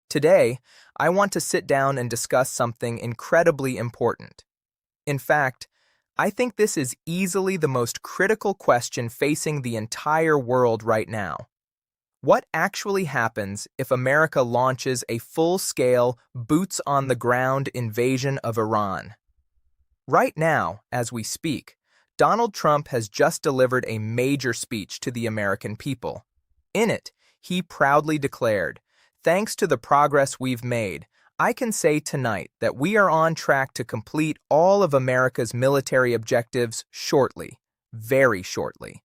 Today, I want to sit down and discuss something incredibly important. In fact, I think this is easily the most critical question facing the entire world right now. What actually happens if America launches a full-scale, boots-on-the-ground invasion of Iran? Right now, as we speak, Donald Trump has just delivered a major speech to the American people. In it, he proudly declared, "Thanks to the progress we've made, I can say tonight that we are on track to complete all of America's military objectives shortly, very shortly."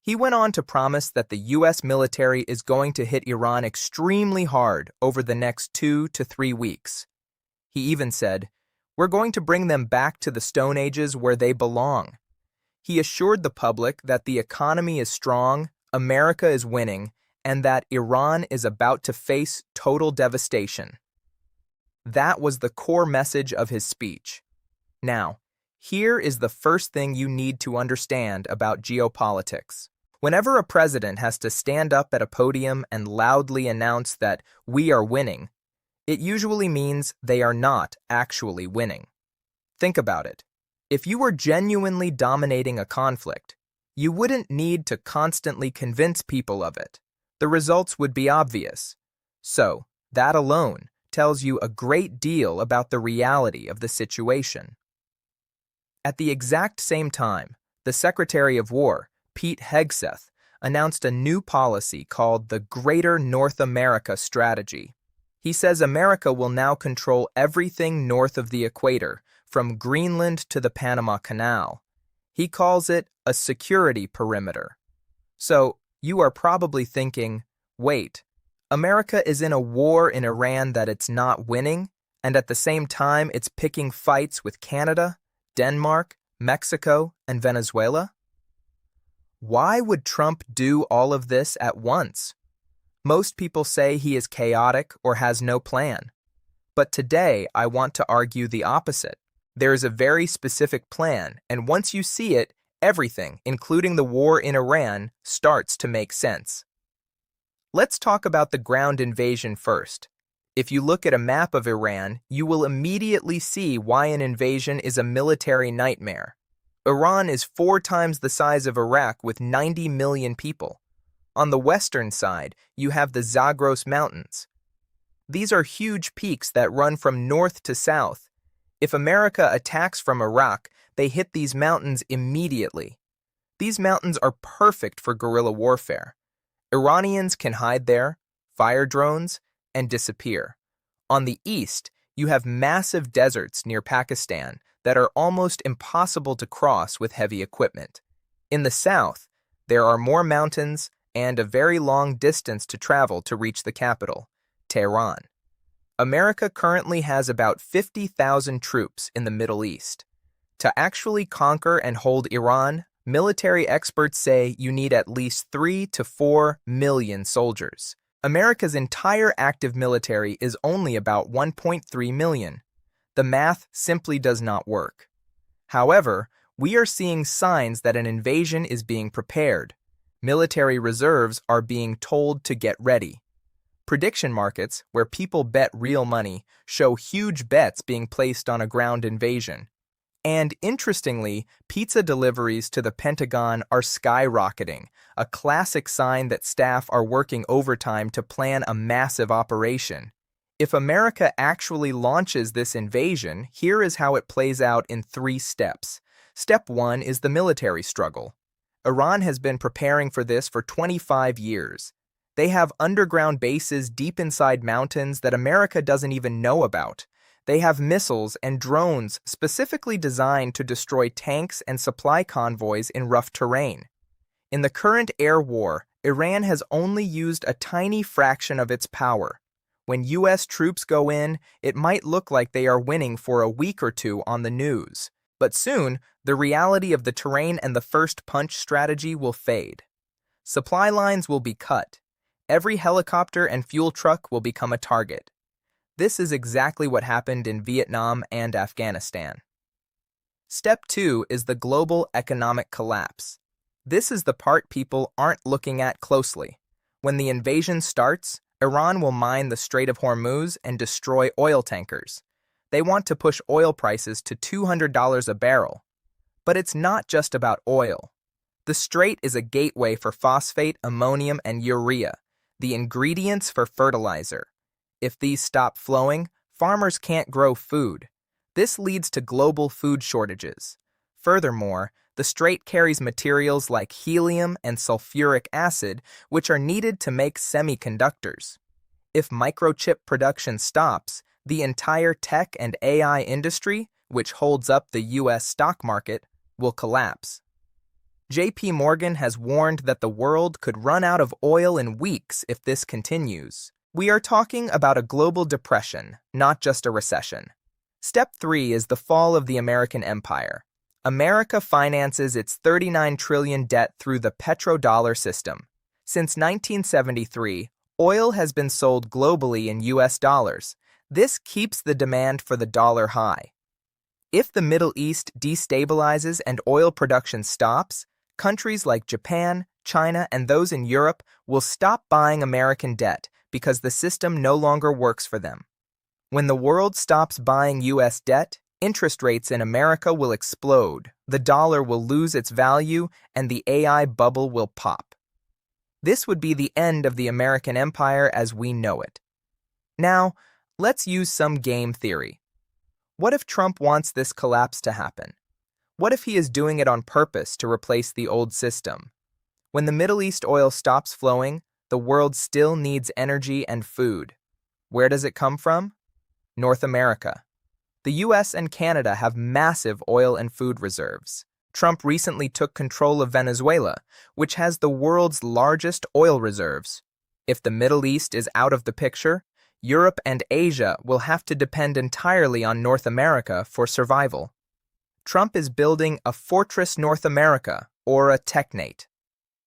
He went on to promise that the U.S. military is going to hit Iran extremely hard over the next 2 to 3 weeks. He even said, "We're going to bring them back to the Stone Ages where they belong." He assured the public that the economy is strong, America is winning, and that Iran is about to face total devastation. That was the core message of his speech. Now, here is the first thing you need to understand about geopolitics. Whenever a president has to stand up at a podium and loudly announce that we are winning, it usually means they are not actually winning. Think about it. If you were genuinely dominating a conflict, you wouldn't need to constantly convince people of it. The results would be obvious. So, that alone tells you a great deal about the reality of the situation. At the exact same time, the Secretary of War, Pete Hegseth, announced a new policy called the Greater North America Strategy. He says America will now control everything north of the equator, from Greenland to the Panama Canal. He calls it a security perimeter. So, you are probably thinking, wait, America is in a war in Iran that it's not winning, and at the same time it's picking fights with Canada, Denmark, Mexico, and Venezuela? Why would Trump do all of this at once? Most people say he is chaotic or has no plan. But today, I want to argue the opposite. There is a very specific plan, and once you see it, everything, including the war in Iran, starts to make sense. Let's talk about the ground invasion first. If you look at a map of Iran, you will immediately see why an invasion is a military nightmare. Iran is 4 times the size of Iraq with 90 million people. On the western side, you have the Zagros Mountains. These are huge peaks that run from north to south. If America attacks from Iraq, they hit these mountains immediately. These mountains are perfect for guerrilla warfare. Iranians can hide there, fire drones, and disappear. On the east, you have massive deserts near Pakistan that are almost impossible to cross with heavy equipment. In the south, there are more mountains and a very long distance to travel to reach the capital, Tehran. America currently has about 50,000 troops in the Middle East. To actually conquer and hold Iran, military experts say you need at least 3 to 4 million soldiers. America's entire active military is only about 1.3 million. The math simply does not work. However, we are seeing signs that an invasion is being prepared. Military reserves are being told to get ready. Prediction markets, where people bet real money, show huge bets being placed on a ground invasion. And interestingly, pizza deliveries to the Pentagon are skyrocketing, a classic sign that staff are working overtime to plan a massive operation. If America actually launches this invasion, here is how it plays out in 3 steps. Step 1 is the military struggle. Iran has been preparing for this for 25 years. They have underground bases deep inside mountains that America doesn't even know about. They have missiles and drones specifically designed to destroy tanks and supply convoys in rough terrain. In the current air war, Iran has only used a tiny fraction of its power. When U.S. troops go in, it might look like they are winning for a week or 2 on the news. But soon, the reality of the terrain and the first punch strategy will fade. Supply lines will be cut. Every helicopter and fuel truck will become a target. This is exactly what happened in Vietnam and Afghanistan. Step 2 is the global economic collapse. This is the part people aren't looking at closely. When the invasion starts, Iran will mine the Strait of Hormuz and destroy oil tankers. They want to push oil prices to $200 a barrel. But it's not just about oil. The strait is a gateway for phosphate, ammonium, and urea, the ingredients for fertilizer. If these stop flowing, farmers can't grow food. This leads to global food shortages. Furthermore, the strait carries materials like helium and sulfuric acid, which are needed to make semiconductors. If microchip production stops, the entire tech and AI industry, which holds up the U.S. stock market, will collapse. J.P. Morgan has warned that the world could run out of oil in weeks if this continues. We are talking about a global depression, not just a recession. Step 3 is the fall of the American empire. America finances its $39 trillion debt through the petrodollar system. Since 1973, oil has been sold globally in U.S. dollars. This keeps the demand for the dollar high. If the Middle East destabilizes and oil production stops, countries like Japan, China, and those in Europe will stop buying American debt because the system no longer works for them. When the world stops buying U.S. debt, interest rates in America will explode, the dollar will lose its value, and the AI bubble will pop. This would be the end of the American empire as we know it. Now, let's use some game theory. What if Trump wants this collapse to happen? What if he is doing it on purpose to replace the old system? When the Middle East oil stops flowing, the world still needs energy and food. Where does it come from? North America. The US and Canada have massive oil and food reserves. Trump recently took control of Venezuela, which has the world's largest oil reserves. If the Middle East is out of the picture, Europe and Asia will have to depend entirely on North America for survival. Trump is building a Fortress North America, or a technate.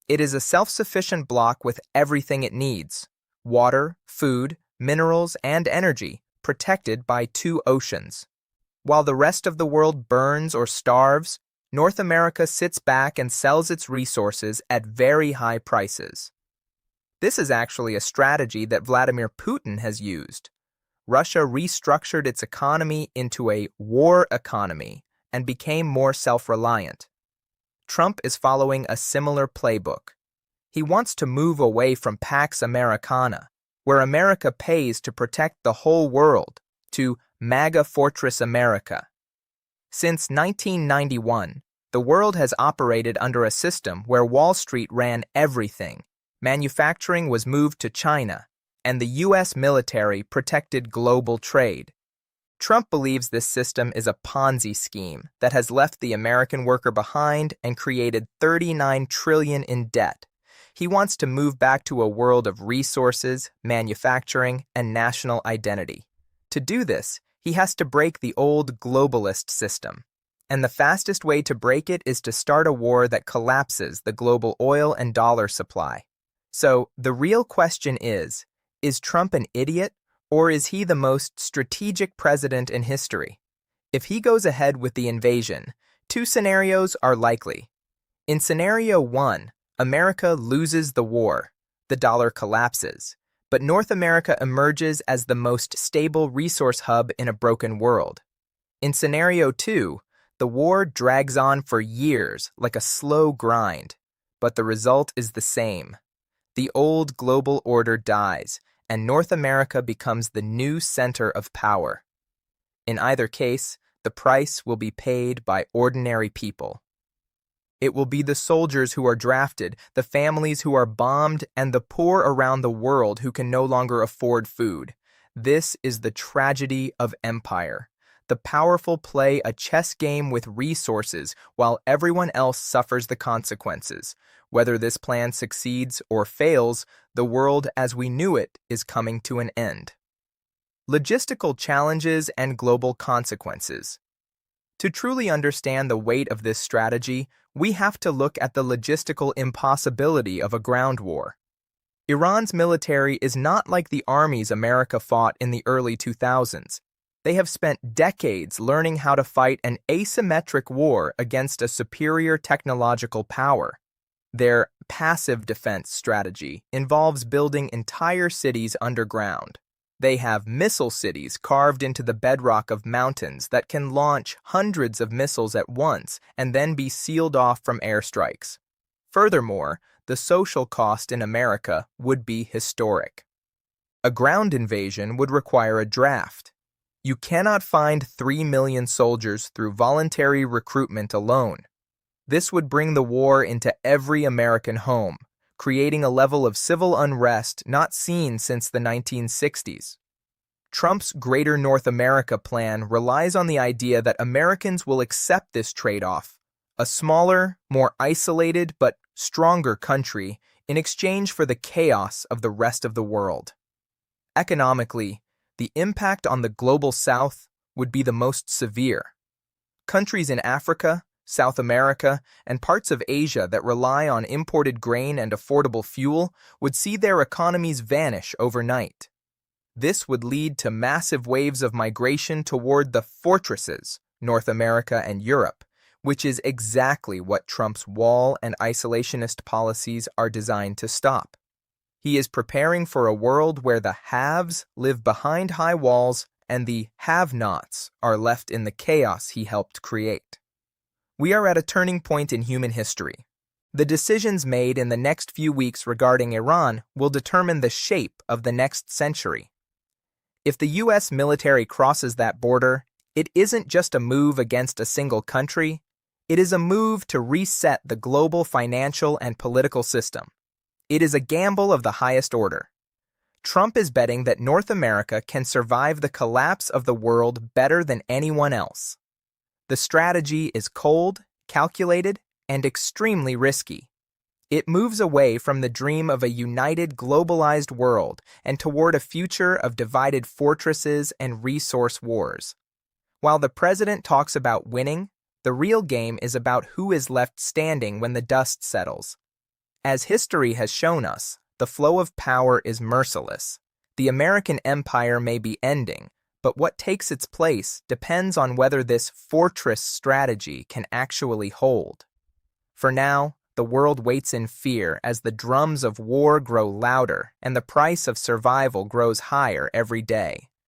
It is a self-sufficient bloc with everything it needs: water, food, minerals, and energy, protected by 2 oceans. While the rest of the world burns or starves, North America sits back and sells its resources at very high prices. This is actually a strategy that Vladimir Putin has used. Russia restructured its economy into a war economy and became more self-reliant. Trump is following a similar playbook. He wants to move away from Pax Americana, where America pays to protect the whole world, to MAGA Fortress America. Since 1991, the world has operated under a system where Wall Street ran everything. Manufacturing was moved to China, and the U.S. military protected global trade. Trump believes this system is a Ponzi scheme that has left the American worker behind and created $39 trillion in debt. He wants to move back to a world of resources, manufacturing, and national identity. To do this, he has to break the old globalist system. And the fastest way to break it is to start a war that collapses the global oil and dollar supply. So, the real question is Trump an idiot, or is he the most strategic president in history? If he goes ahead with the invasion, 2 scenarios are likely. In scenario 1, America loses the war, the dollar collapses, but North America emerges as the most stable resource hub in a broken world. In scenario 2, the war drags on for years like a slow grind, but the result is the same. The old global order dies, and North America becomes the new center of power. In either case, the price will be paid by ordinary people. It will be the soldiers who are drafted, the families who are bombed, and the poor around the world who can no longer afford food. This is the tragedy of empire. The powerful play a chess game with resources while everyone else suffers the consequences. Whether this plan succeeds or fails, the world as we knew it is coming to an end. Logistical challenges and global consequences. To truly understand the weight of this strategy, we have to look at the logistical impossibility of a ground war. Iran's military is not like the armies America fought in the early 2000s. They have spent decades learning how to fight an asymmetric war against a superior technological power. Their passive defense strategy involves building entire cities underground. They have missile cities carved into the bedrock of mountains that can launch hundreds of missiles at once and then be sealed off from airstrikes. Furthermore, the social cost in America would be historic. A ground invasion would require a draft. You cannot find 3 million soldiers through voluntary recruitment alone. This would bring the war into every American home, creating a level of civil unrest not seen since the 1960s. Trump's Greater North America plan relies on the idea that Americans will accept this trade-off, a smaller, more isolated but stronger country in exchange for the chaos of the rest of the world. Economically, the impact on the global South would be the most severe. Countries in Africa, South America, and parts of Asia that rely on imported grain and affordable fuel would see their economies vanish overnight. This would lead to massive waves of migration toward the fortresses, North America and Europe, which is exactly what Trump's wall and isolationist policies are designed to stop. He is preparing for a world where the haves live behind high walls and the have-nots are left in the chaos he helped create. We are at a turning point in human history. The decisions made in the next few weeks regarding Iran will determine the shape of the next century. If the U.S. military crosses that border, it isn't just a move against a single country, it is a move to reset the global financial and political system. It is a gamble of the highest order. Trump is betting that North America can survive the collapse of the world better than anyone else. The strategy is cold, calculated, and extremely risky. It moves away from the dream of a united, globalized world and toward a future of divided fortresses and resource wars. While the president talks about winning, the real game is about who is left standing when the dust settles. As history has shown us, the flow of power is merciless. The American empire may be ending, but what takes its place depends on whether this fortress strategy can actually hold. For now, the world waits in fear as the drums of war grow louder and the price of survival grows higher every day.